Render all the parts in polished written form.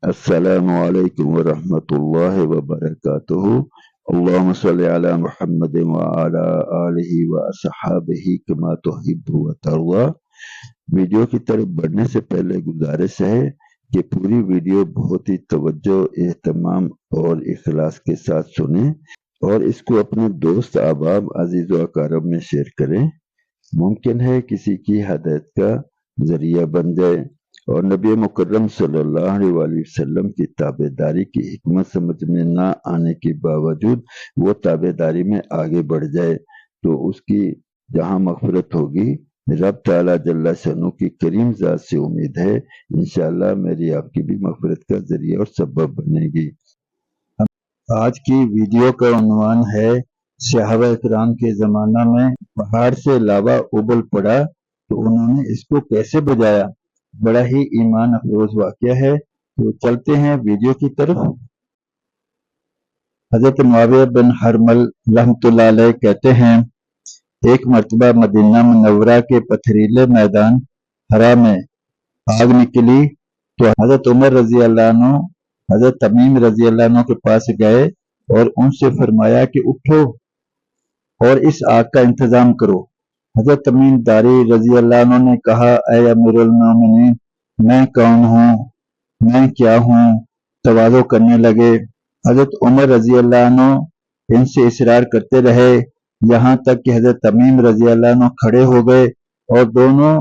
السلام علیکم ورحمۃ اللہ وبرکاتہ۔ اللہم صلی علی محمد وعلی آلہ واصحابہ کما تحب وترضی۔ ویڈیو کی طرف بڑھنے سے پہلے گزارش ہے کہ پوری ویڈیو بہت ہی توجہ، اہتمام اور اخلاص کے ساتھ سنیں اور اس کو اپنے دوست، احباب، عزیز و اقارب میں شیئر کریں۔ ممکن ہے کسی کی ہدایت کا ذریعہ بن جائے اور نبی مکرم صلی اللہ علیہ وآلہ وسلم کی تابعداری کی حکمت سمجھ میں نہ آنے کے باوجود وہ تابعداری میں آگے بڑھ جائے تو اس کی جہاں مغفرت ہوگی، رب تعالیٰ جل شانہ کی کریم ذات سے امید ہے انشاءاللہ میری آپ کی بھی مغفرت کا ذریعہ اور سبب بنے گی۔ آج کی ویڈیو کا عنوان ہے صحابہ اکرام کے زمانہ میں پہاڑ سے لاوا ابل پڑا تو انہوں نے اس کو کیسے بجایا۔ بڑا ہی ایمان افروز واقعہ ہے، تو چلتے ہیں ویڈیو کی طرف۔ حضرت معاویہ بن حرمل رحمۃ اللہ علیہ کہتے ہیں، ایک مرتبہ مدینہ منورہ کے پتھریلے میدان حرا میں آگ نکلی تو حضرت عمر رضی اللہ عنہ حضرت تمیم رضی اللہ عنہ کے پاس گئے اور ان سے فرمایا کہ اٹھو اور اس آگ کا انتظام کرو۔ حضرت تمیم داری رضی اللہ عنہ نے کہا، اے امیر المومنین، میں کون ہوں، میں کیا ہوں؟ تواضع کرنے لگے۔ حضرت عمر رضی اللہ عنہ ان سے اصرار کرتے رہے یہاں تک کہ حضرت تمیم رضی اللہ عنہ کھڑے ہو گئے اور دونوں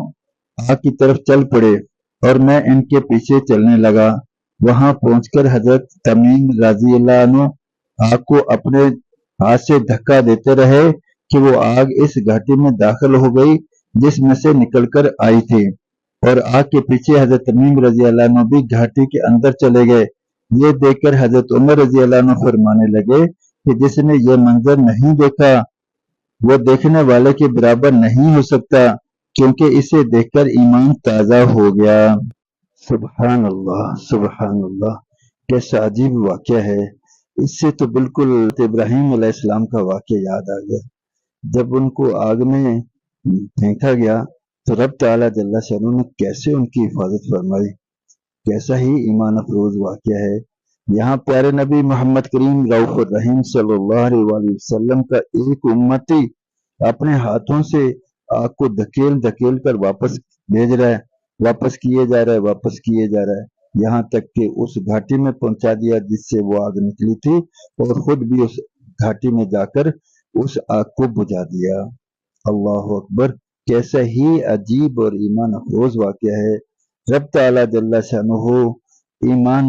آگ کی طرف چل پڑے اور میں ان کے پیچھے چلنے لگا۔ وہاں پہنچ کر حضرت تمیم رضی اللہ عنہ آگ کو اپنے ہاتھ سے دھکا دیتے رہے کہ وہ آگ اس گھاٹی میں داخل ہو گئی جس میں سے نکل کر آئی تھی، اور آگ کے پیچھے حضرت تمیم رضی اللہ عنہ بھی گھاٹی کے اندر چلے گئے۔ یہ دیکھ کر حضرت عمر رضی اللہ عنہ فرمانے لگے کہ جس نے یہ منظر نہیں دیکھا وہ دیکھنے والے کے برابر نہیں ہو سکتا، کیونکہ اسے دیکھ کر ایمان تازہ ہو گیا۔ سبحان اللہ، سبحان اللہ، کیسا عجیب واقعہ ہے۔ اس سے تو بالکل ابراہیم علیہ السلام کا واقعہ یاد آ گیا۔ جب ان کو آگ میں پھینکا گیا تو رب تعالیٰ جل شانہ نے کیسے ان کی حفاظت فرمائی۔ کیسا ہی ایمان افروز واقعہ ہے۔ یہاں پیارے نبی محمد کریم رؤوف الرحیم صلی اللہ علیہ وآلہ وسلم کا ایک امتی اپنے ہاتھوں سے آگ کو دھکیل دھکیل کر واپس بھیج رہا ہے، واپس کیے جا رہا ہے، واپس کیے جا رہا ہے، یہاں تک کہ اس گھاٹی میں پہنچا دیا جس سے وہ آگ نکلی تھی اور خود بھی اس گھاٹی میں جا کر اس آگ کو بجھا دیا۔ اللہ اکبر، کیسا ہی عجیب اور ایمان افروز واقعہ ہے۔ رب تعالیٰ جل شانہ ایمان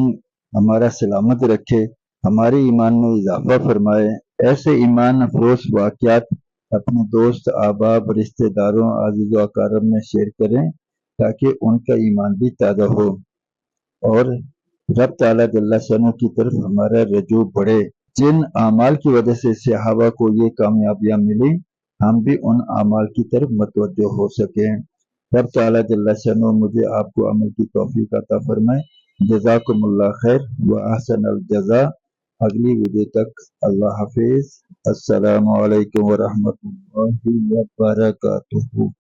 ہمارا سلامت رکھے، ہمارے ایمان میں اضافہ فرمائے۔ ایسے ایمان افروز واقعات اپنے دوست، احباب، رشتہ داروں، عزیز و اقارب میں شیئر کریں تاکہ ان کا ایمان بھی تازہ ہو اور رب تعالیٰ جل شانہ کی طرف ہمارا رجوع بڑھے۔ جن اعمال کی وجہ سے صحابہ کو یہ کامیابیاں ملی، ہم بھی ان اعمال کی طرف متوجہ ہو سکیں۔ رب تعالیٰ جل شانہ مجھے آپ کو عمل کی توفیق عطا فرمائے۔ جزاکم اللہ خیر و احسن الجزاء۔ اگلی ویڈیو تک اللہ حافظ۔ السلام علیکم ورحمۃ اللہ وبرکاتہ۔